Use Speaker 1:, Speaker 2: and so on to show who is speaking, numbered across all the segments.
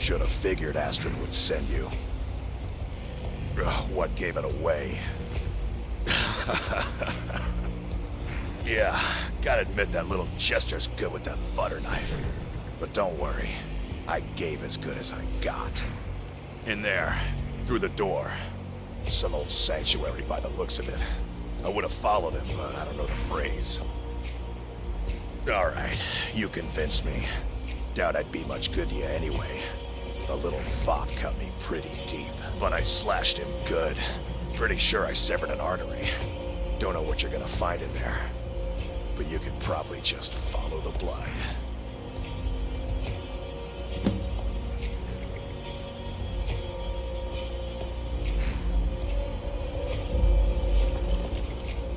Speaker 1: Should have figured Astrid would send you. What gave it away? Yeah, gotta admit that little Chester's good with that butter knife. But don't worry, I gave as good as I got. In there, through the door. Some old sanctuary by the looks of it. I would have followed him, but I don't know the phrase. Alright, you convinced me. Doubt I'd be much good to you anyway. The little fop cut me pretty deep, but I slashed him good. Pretty sure I severed an artery. Don't know what you're gonna find in there, but you could probably just follow the blood.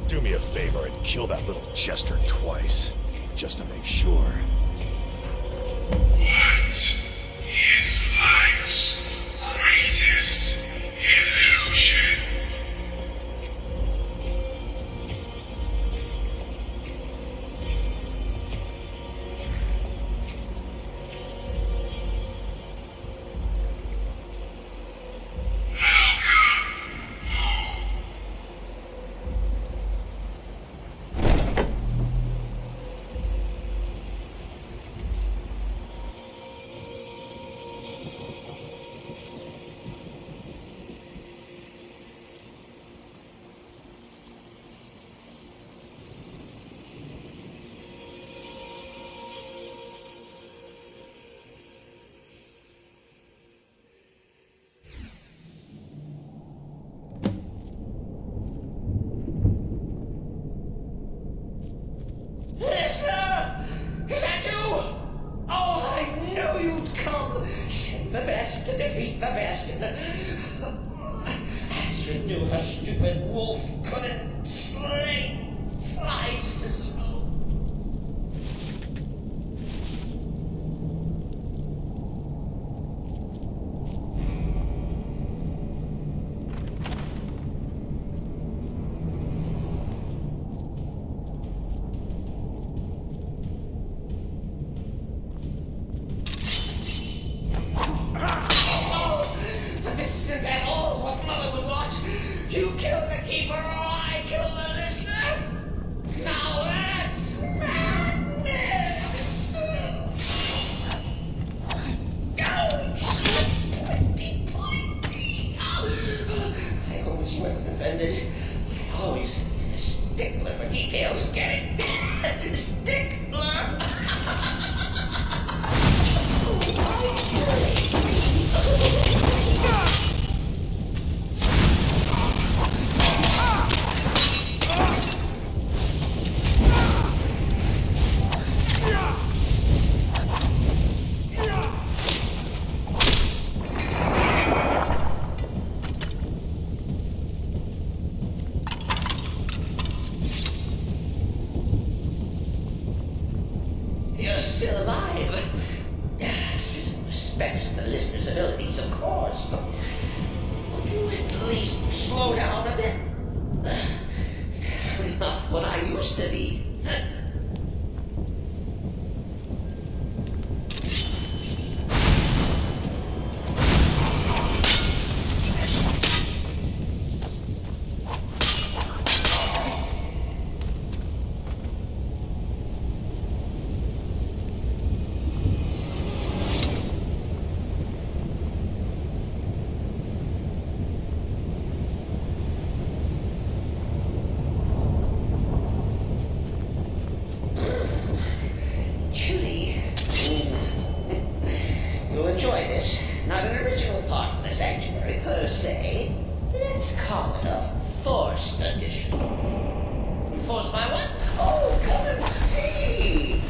Speaker 1: Do me a favor and kill that little Chester twice, just to make sure.
Speaker 2: What is life's greatest illusion?
Speaker 3: Listener! Is that you? Oh, I knew you'd come! Send the best to defeat the best. Astrid knew her stupid wolf couldn't slice. You kill the keeper or I kill the listener? Now that's madness! Pointy! I always well defended. I always a stickler for details. Get it? Stickler! You're still alive. Citizen respects the listener's abilities, of course, but would you at least slow down a bit? Not what I used to be. You'll enjoy this. Not an original part of the sanctuary per se. Let's call it a forced addition. Forced by what? Oh, come and see!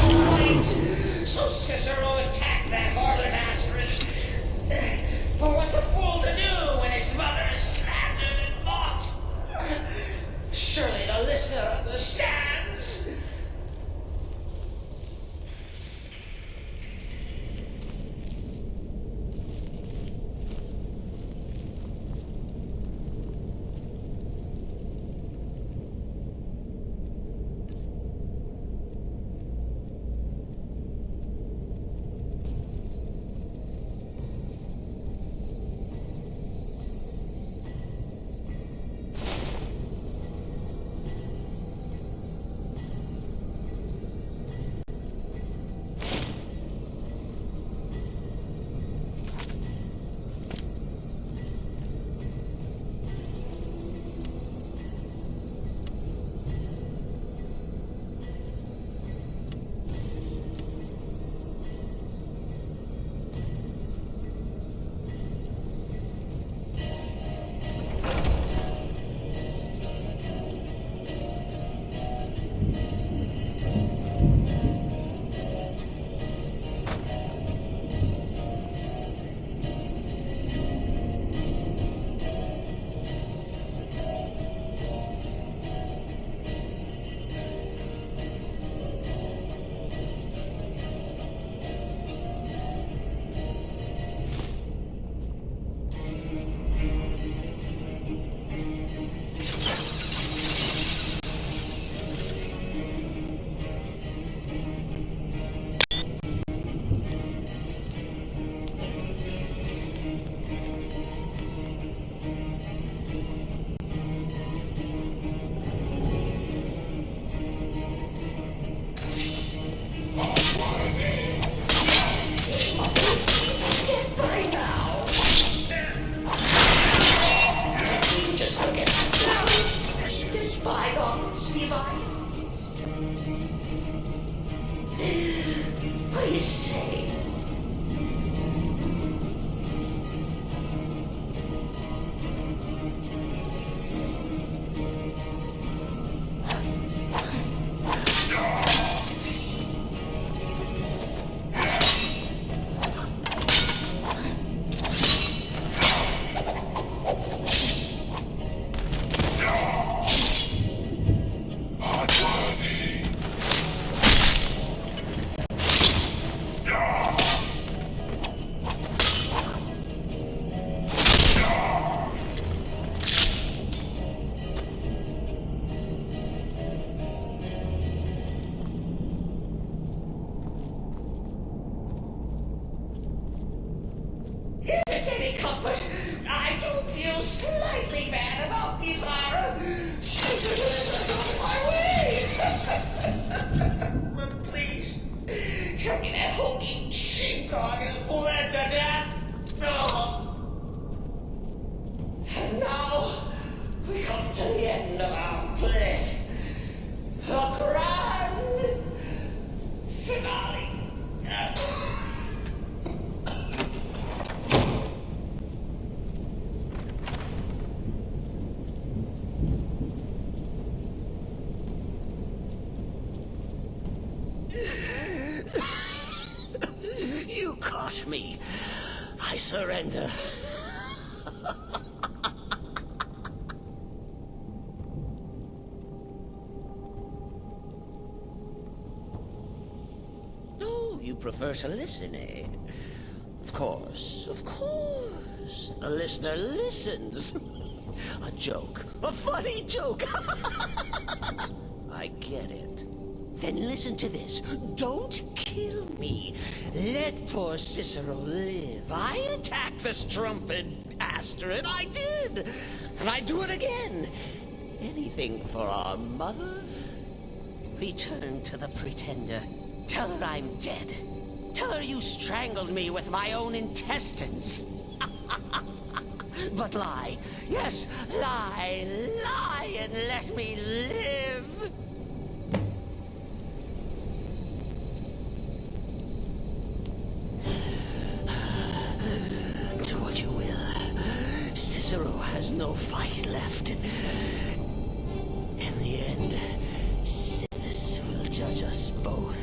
Speaker 3: Oh, right. So Cicero attacked that harlot Astrid. For what's a fool to do when his mother is slandered and mocked? Surely the listener understands. defiance. What do you say? If it's any comfort, I do feel slightly bad about these, Lara. She's on my way. But please, tell me that hulking sheepdog is bled to death. No. And now, we come to the end of our play. A grand finale. You caught me. I surrender. Oh, you prefer to listen, eh? Of course, of course. The listener listens. A joke. A funny joke. I get it. Then listen to this. Don't kill me. Let poor Cicero live. I attacked the strumpet bastard. I did. And I do it again. Anything for our mother? Return to the Pretender. Tell her I'm dead. Tell her you strangled me with my own intestines. But lie. Yes, lie. Lie and let me live. Do what you will. Cicero has no fight left. In the end, Sisyphus will judge us both.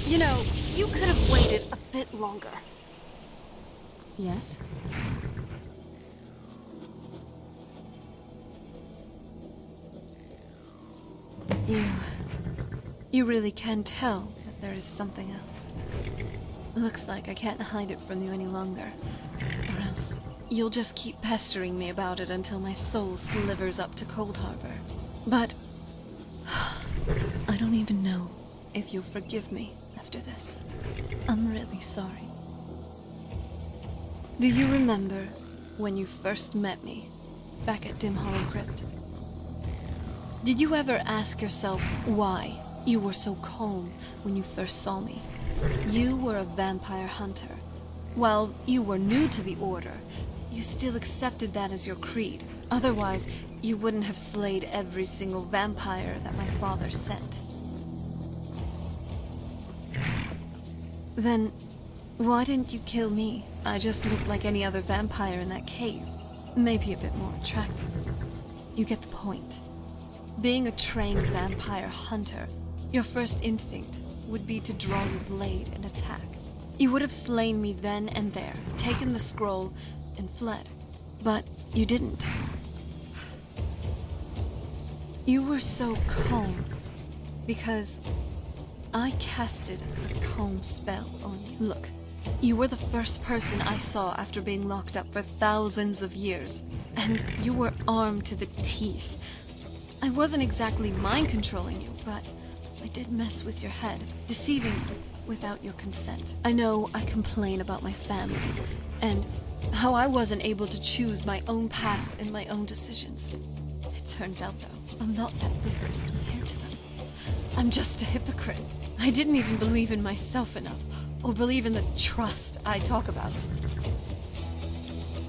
Speaker 4: You know, you could have waited a bit longer. Yes? You really can tell that there is something else. Looks like I can't hide it from you any longer. Or else, you'll just keep pestering me about it until my soul slivers up to Cold Harbor. But I don't even know if you'll forgive me after this. I'm really sorry. Do you remember when you first met me, back at Dim Hollow Crypt? Did you ever ask yourself why you were so calm when you first saw me? You were a vampire hunter. While you were new to the Order, you still accepted that as your creed. Otherwise, you wouldn't have slayed every single vampire that my father sent. Then, why didn't you kill me? I just looked like any other vampire in that cave. Maybe a bit more attractive. You get the point. Being a trained vampire hunter, your first instinct would be to draw your blade and attack. You would have slain me then and there, taken the scroll, and fled. But you didn't. You were so calm because I casted a calm spell on you. Look, you were the first person I saw after being locked up for thousands of years, and you were armed to the teeth. I wasn't exactly mind-controlling you, but I did mess with your head, deceiving you without your consent. I know I complain about my family, and how I wasn't able to choose my own path and my own decisions. It turns out, though, I'm not that different compared to them. I'm just a hypocrite. I didn't even believe in myself enough, or believe in the trust I talk about.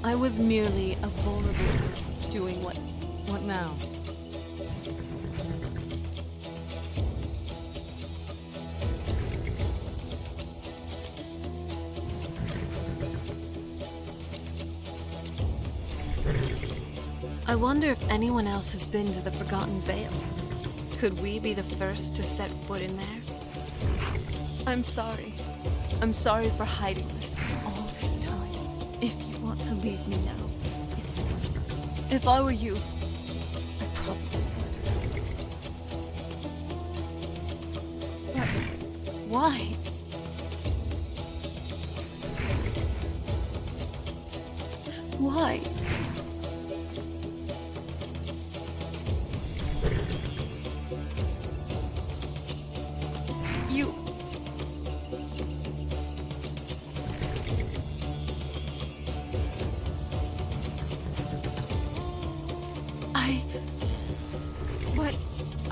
Speaker 4: I was merely a vulnerable girl doing what now? I wonder if anyone else has been to the Forgotten Vale. Could we be the first to set foot in there? I'm sorry. I'm sorry for hiding this all this time. If you want to leave me now, it's fine. If I were you, I probably would. But why? Why?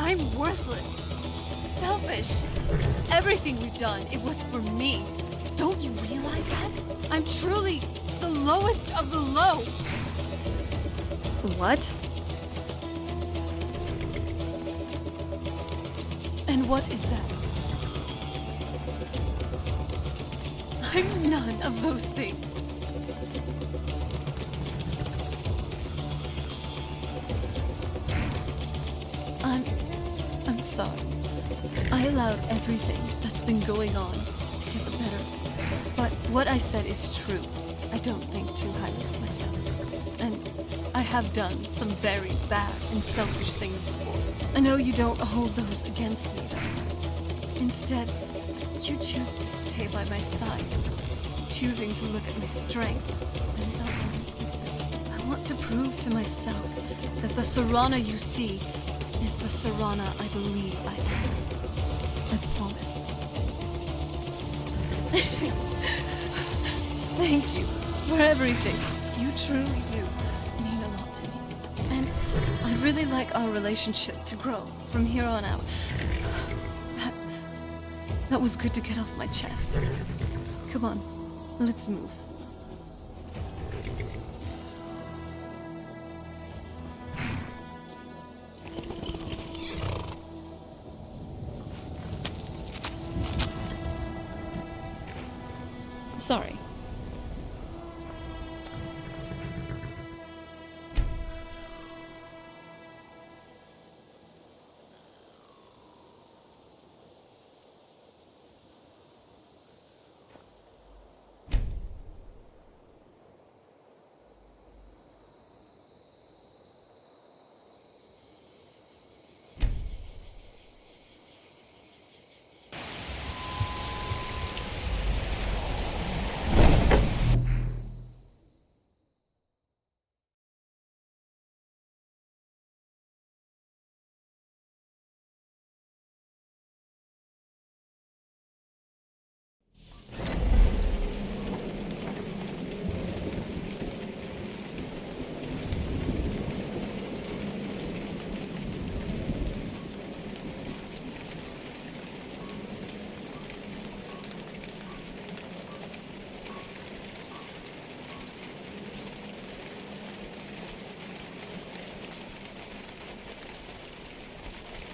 Speaker 4: I'm worthless. Selfish. Everything we've done, it was for me. Don't you realize that? I'm truly the lowest of the low. What? And what is that? I'm none of those things. I'm sorry. I allowed everything that's been going on to get the better of me. But what I said is true. I don't think too highly of myself. And I have done some very bad and selfish things before. I know you don't hold those against me, though. Instead, you choose to stay by my side, choosing to look at my strengths and not my weaknesses. I want to prove to myself that the Serana you see is the Serana I believe I am. I promise. Thank you for everything. You truly do mean a lot to me. And I'd really like our relationship to grow from here on out. That was good to get off my chest. Come on, let's move. Sorry.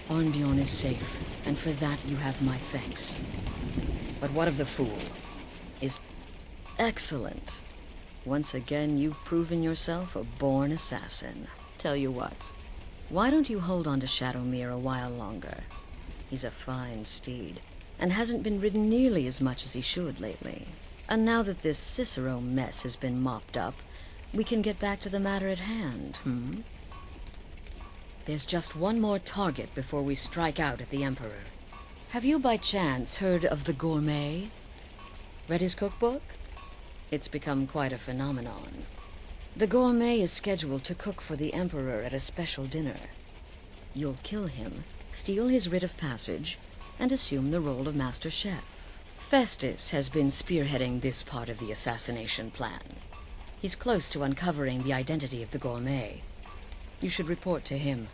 Speaker 5: Arnbjorn is safe, and for that you have my thanks. But what of the fool? Is excellent. Once again, you've proven yourself a born assassin. Tell you what, why don't you hold on to Shadowmere a while longer? He's a fine steed, and hasn't been ridden nearly as much as he should lately. And now that this Cicero mess has been mopped up, we can get back to the matter at hand, There's just one more target before we strike out at the Emperor. Have you by chance heard of the Gourmet? Read his cookbook? It's become quite a phenomenon. The Gourmet is scheduled to cook for the Emperor at a special dinner. You'll kill him, steal his writ of passage, and assume the role of Master Chef. Festus has been spearheading this part of the assassination plan. He's close to uncovering the identity of the Gourmet. You should report to him.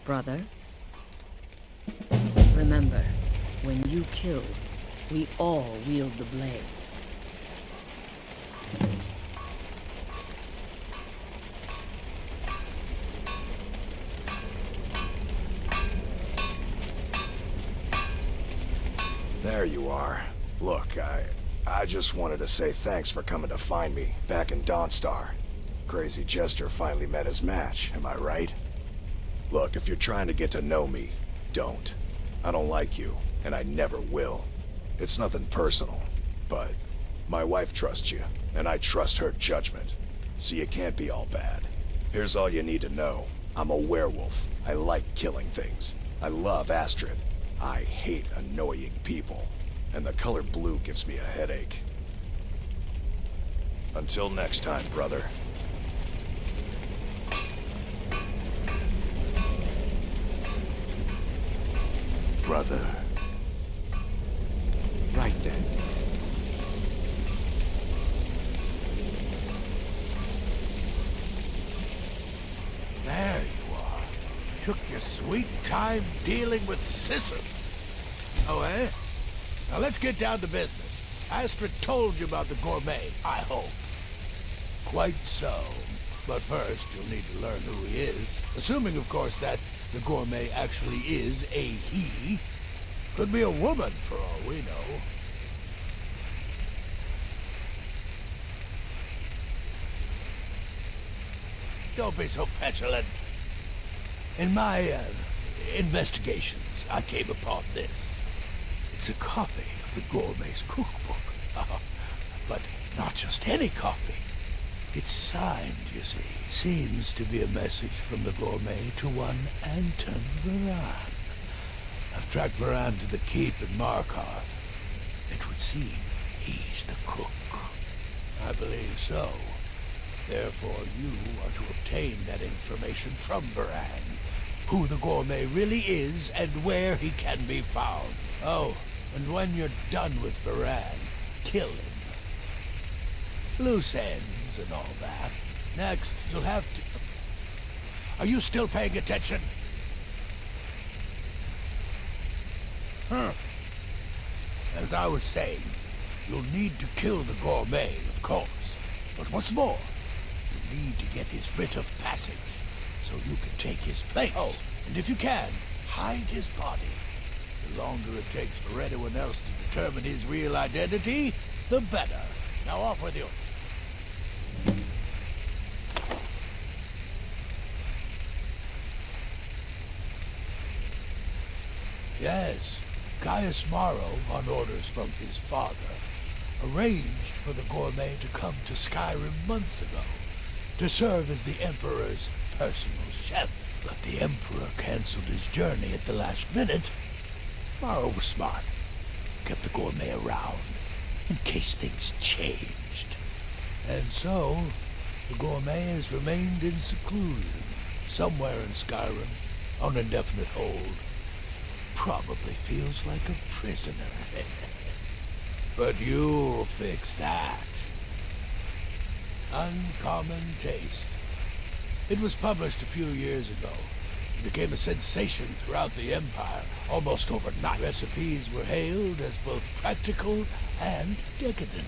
Speaker 5: Brother, remember, when you kill, we all wield the blade.
Speaker 1: There you are. Look, I just wanted to say thanks for coming to find me back in Dawnstar. Crazy Jester finally met his match, am I right? Look, if you're trying to get to know me, don't. I don't like you, and I never will. It's nothing personal, but my wife trusts you, and I trust her judgment. So you can't be all bad. Here's all you need to know. I'm a werewolf. I like killing things. I love Astrid. I hate annoying people. And the color blue gives me a headache. Until next time, brother. Brother. Right then.
Speaker 6: There you are. Took your sweet time dealing with Sisson. Oh, eh? Now let's get down to business. Astrid told you about the Gourmet, I hope. Quite so. But first, you'll need to learn who he is. Assuming, of course, that the Gourmet actually is a he. Could be a woman, for all we know. Don't be so petulant. In my investigations, I came upon this. It's a copy of the Gourmet's cookbook. But not just any copy. It's signed, you see. Seems to be a message from the Gourmet to one Anton Varan. I've tracked Varan to the keep in Markar. It would seem he's the cook. I believe so. Therefore, you are to obtain that information from Varan. Who the Gourmet really is and where he can be found. Oh, and when you're done with Varan, kill him. Loose ends and all that. Next, you'll have to... Are you still paying attention? As I was saying, you'll need to kill the Gourmet, of course. But what's more, you need to get his writ of passage, so you can take his place. Oh, and if you can, hide his body. The longer it takes for anyone else to determine his real identity, the better. Now off with you. Yes, Gaius Morrow, on orders from his father, arranged for the Gourmet to come to Skyrim months ago to serve as the Emperor's personal chef. But the Emperor canceled his journey at the last minute. Morrow was smart. Kept the Gourmet around in case things changed. And so, the Gourmet has remained in seclusion, somewhere in Skyrim, on indefinite hold. Probably feels like a prisoner. But you'll fix that. Uncommon Taste. It was published a few years ago. It became a sensation throughout the Empire, almost overnight. Recipes were hailed as both practical and decadent.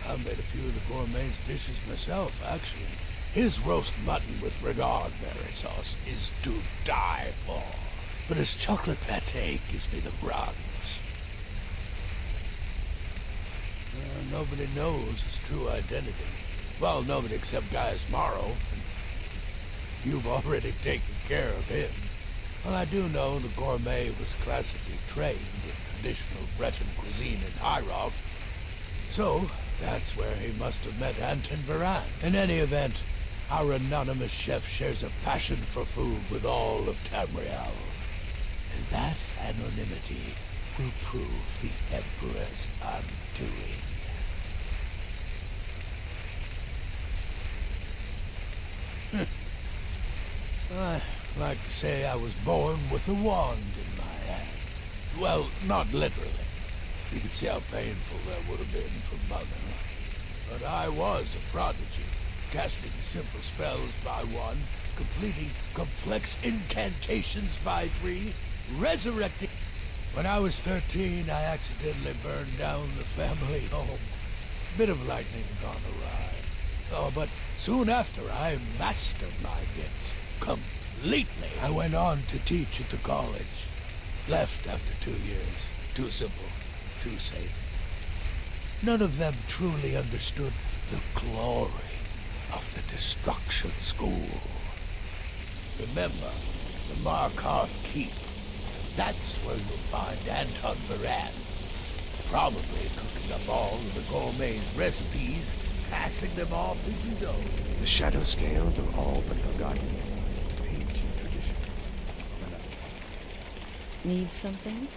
Speaker 6: I made a few of the Gourmet's dishes myself, actually. His roast mutton with regard berry sauce is to die for. But his chocolate pate gives me the runs. Nobody knows his true identity. Well, nobody except Gaius Morrow. You've already taken care of him. Well, I do know the gourmet was classically trained in traditional Breton cuisine in Hyroth. So, that's where he must have met Anton Baran. In any event, our anonymous chef shares a passion for food with all of Tamriel. And that anonymity will prove the Emperor's undoing. I like to say I was born with a wand in my hand. Well, not literally. You can see how painful that would have been for Mother. But I was a prodigy, casting simple spells by one, completing complex incantations by three, resurrecting. When I was 13, I accidentally burned down the family home. Bit of lightning gone awry. Oh, but soon after, I mastered my gifts completely. I went on to teach at the college. Left after 2 years. Too simple. Too safe. None of them truly understood the glory of the Destruction School. Remember, the Markarth Keep. That's where you'll find Anton Baran. Probably cooking up all of the gourmet's recipes, passing them off as his own.
Speaker 1: The shadow scales are all but forgotten. Ancient tradition.
Speaker 5: Need something?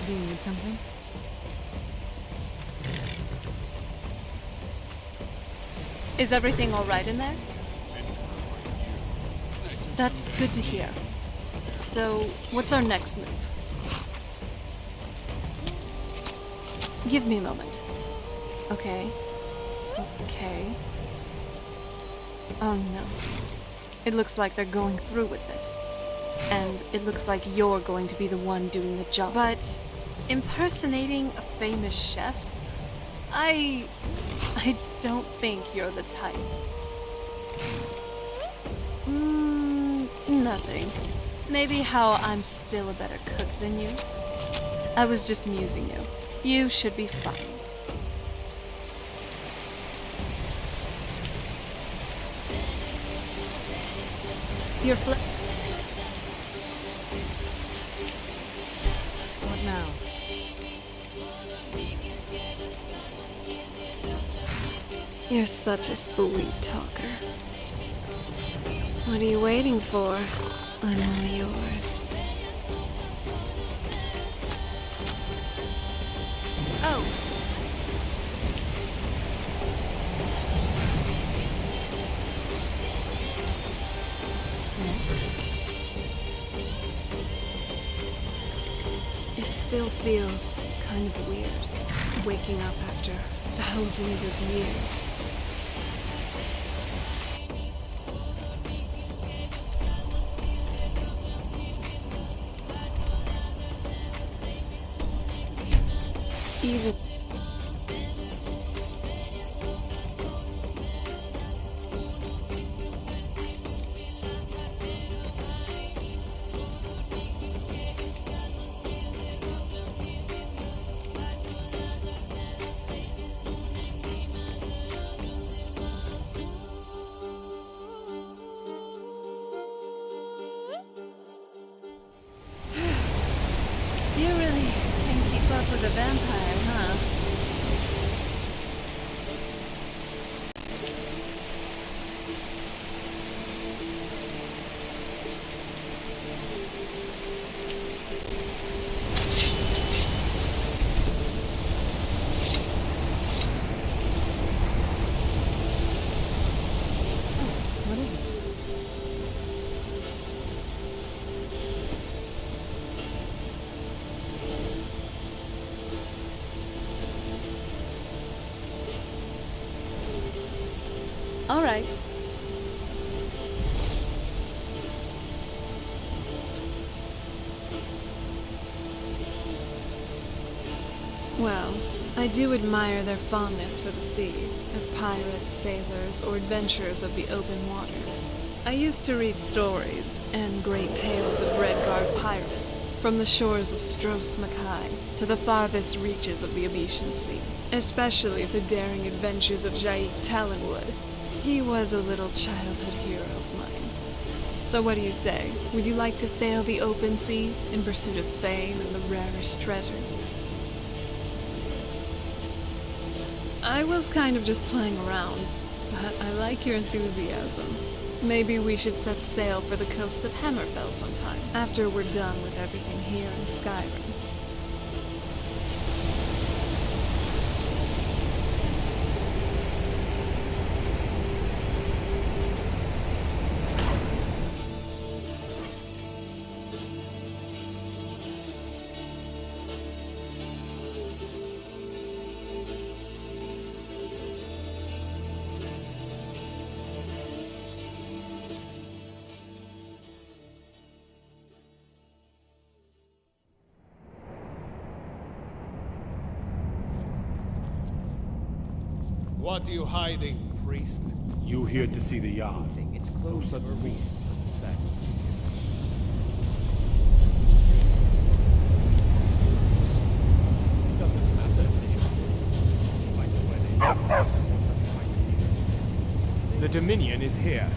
Speaker 5: Do you need something?
Speaker 4: Is everything all right in there? That's good to hear. So, what's our next move? Give me a moment. Okay. Okay. Oh no. It looks like they're going through with this. And it looks like you're going to be the one doing the job. But impersonating a famous chef? I don't think you're the type. Nothing. Maybe how I'm still a better cook than you. I was just musing you. You should be fine. Your
Speaker 5: What now?
Speaker 4: You're such a sweet talker. What are you waiting for? I'm all yours. Oh. Yes? It still feels kind of weird, waking up after thousands of years. Even you really can keep up with a vampire, huh? All right. Well, I do admire their fondness for the sea, as pirates, sailors, or adventurers of the open waters. I used to read stories and great tales of Redguard pirates, from the shores of Stros Mackay to the farthest reaches of the Abetian Sea, especially the daring adventures of Jaik Talonwood. He was a little childhood hero of mine. So what do you say? Would you like to sail the open seas in pursuit of fame and the rarest treasures? I was kind of just playing around, but I like your enthusiasm. Maybe we should set sail for the coasts of Hammerfell sometime, after we're done with everything here in Skyrim.
Speaker 7: What are you hiding, priest?
Speaker 8: You here to see the yard?
Speaker 7: It's
Speaker 8: No
Speaker 7: closed
Speaker 8: such
Speaker 7: for a
Speaker 8: rules,
Speaker 7: reason.
Speaker 8: understand? It doesn't matter if they innocent. Find out where they live. Find them here. The Dominion is here,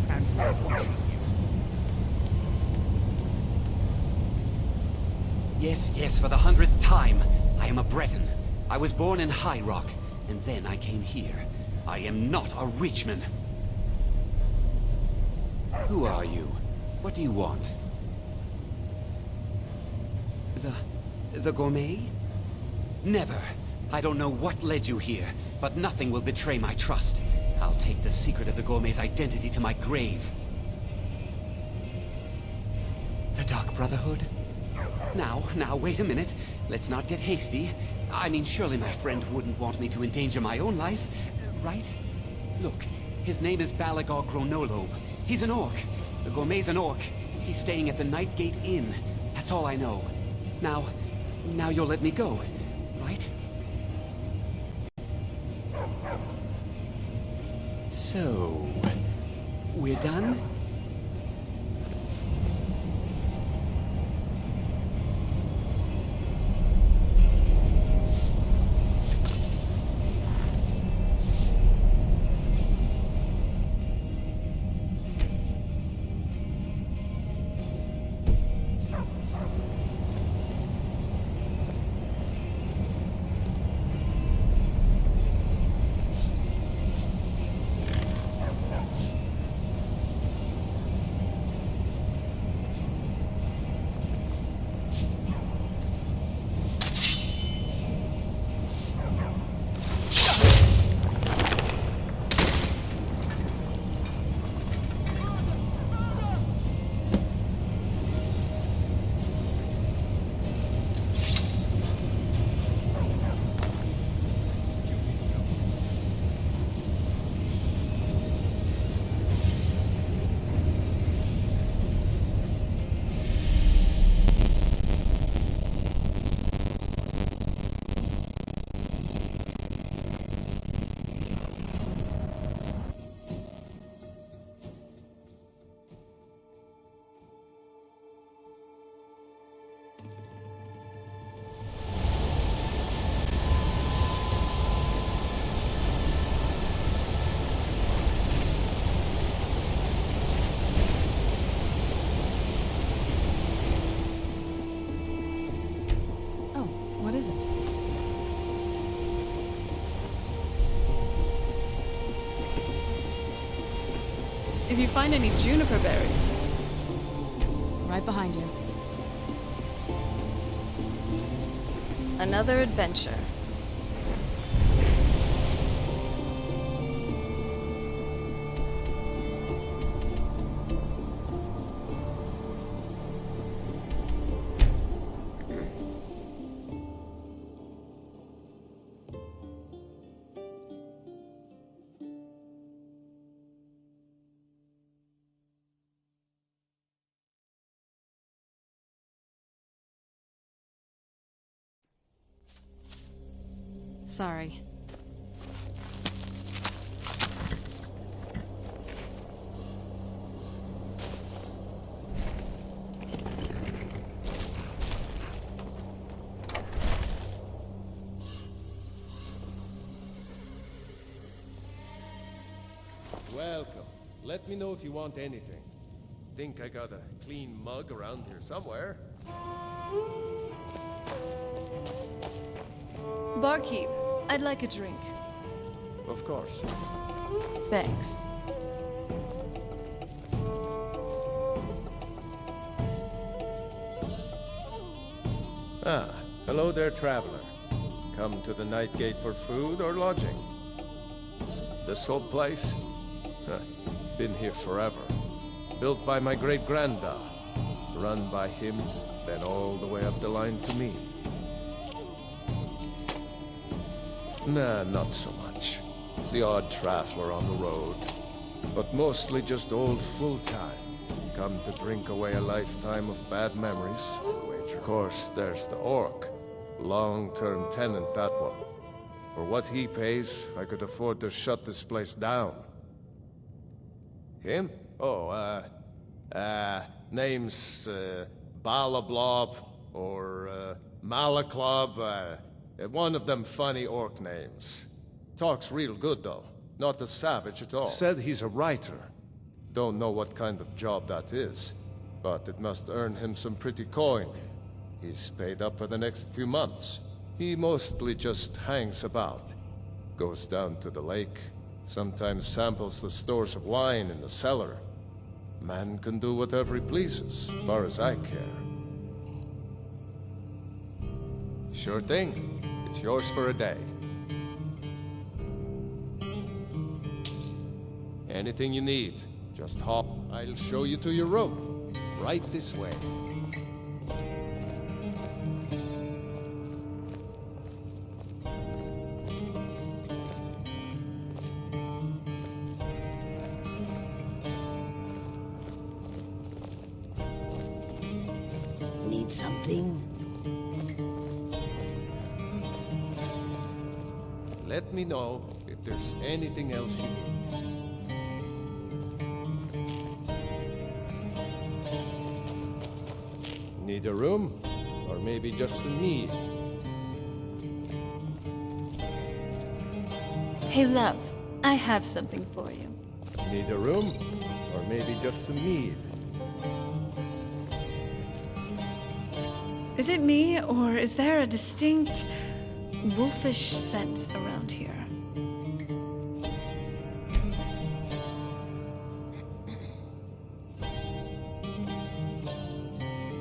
Speaker 8: and we're watching you.
Speaker 9: Yes, for the 100th time. I am a Breton. I was born in High Rock, and then I came here. I am not a Reachman. Who are you? What do you want? The gourmet? Never. I don't know what led you here, but nothing will betray my trust. I'll take the secret of the gourmet's identity to my grave. The Dark Brotherhood? Now, wait a minute. Let's not get hasty. I mean, surely my friend wouldn't want me to endanger my own life, right? Look, his name is Balagor Gronolobe. He's an orc. The gourmet's an orc. He's staying at the Nightgate Inn. That's all I know. Now you'll let me go, right? So, we're done?
Speaker 4: What is it? If you find any juniper berries.
Speaker 10: Right behind you.
Speaker 4: Another adventure.
Speaker 10: Sorry.
Speaker 7: Welcome. Let me know if you want anything. Think I got a clean mug around here somewhere.
Speaker 4: Barkeep, I'd like a drink.
Speaker 7: Of course.
Speaker 4: Thanks.
Speaker 7: Ah, hello there, traveler. Come to the Night Gate for food or lodging? This old place? Huh. Been here forever. Built by my great-granddad. Run by him, then all the way up the line to me. Nah, not so much. The odd traveler on the road. But mostly just old full-time. Come to drink away a lifetime of bad memories. Of course, there's the orc. Long-term tenant, that one. For what he pays, I could afford to shut this place down. Him? Oh, name's, Balablob, or, Malaclob, one of them funny orc names. Talks real good, though. Not a savage at all. Said he's a writer. Don't know what kind of job that is, but it must earn him some pretty coin. He's paid up for the next few months. He mostly just hangs about. Goes down to the lake, sometimes samples the stores of wine in the cellar. Man can do whatever he pleases, as far as I care. Sure thing. It's yours for a day. Anything you need, just hop. I'll show you to your room. Right this way.
Speaker 3: Need something?
Speaker 7: Let me know if there's anything else you need. Need a room? Or maybe just a meal?
Speaker 4: Hey, love, I have something for you.
Speaker 7: Need a room? Or maybe just a meal?
Speaker 4: Is it me, or is there a distinct wolfish scent around here?